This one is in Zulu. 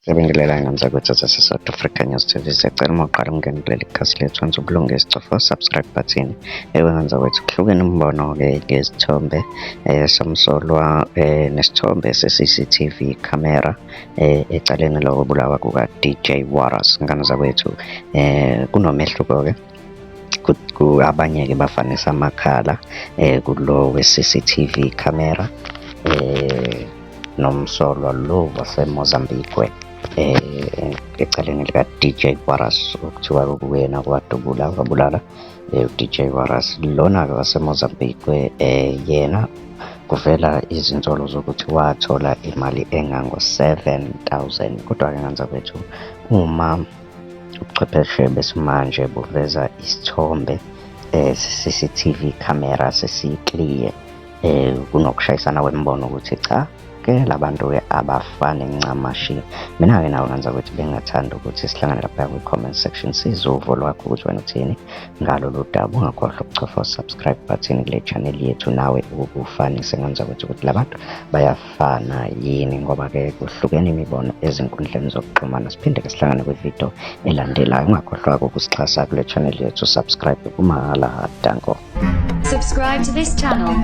Siyabingelela ngamzakwethu sase-South Africa News TV. Siyacela uma uqala ukungena kuleli khasi lethu wenza ukulunga isicofa subscribe button. Ngamzakwethu kuhlukene umbono-ke ngezithombe somsolwa nesithombe se-CCTV camera ecaleni lokubulawa kuka-DJ Warras. Ngamzakwethu kunomehluko-ke. Abanye-ke bafanisa amakhala kulo we-CCTV camera nomsolwa lo waseMozambique ecaleni lika-DJ Warras okuthiwa ukuyena wabulala u-DJ Warras. Lona-ke waseMozambique yena kuvela izinsolo zokuthi wathola imali engango-7,000. Kodwa-ke ngamzakwethu uma ubuchwepheshe besimanje buveza isithombe CCTV camera sesi-clear kunokushayisana kwemibono ukuthi cha labantu-ke abafani ncamashi. Mina-ke nawe ngamzakwethu bengingathanda ukuthi sihlangane lapha kwi-comment section sizwe uvo lwakho ukuthi wena uthini ngalolu daba. Ungakhohlwa ukuchofa u-subscribe button kule channel yethu, nawe ukufanise ngamzakwethu ukuthi labantu bayafana yini, ngoba-ke kuhlukene imibono ezinkundleni zokuxhumana. Siphinde-ke sihlangane kwi-video elandelayo. Ungakhohlwa-ke ukusixhasa kule channel yethu, subscribe kumahhala. Danko. Subscribe to this channel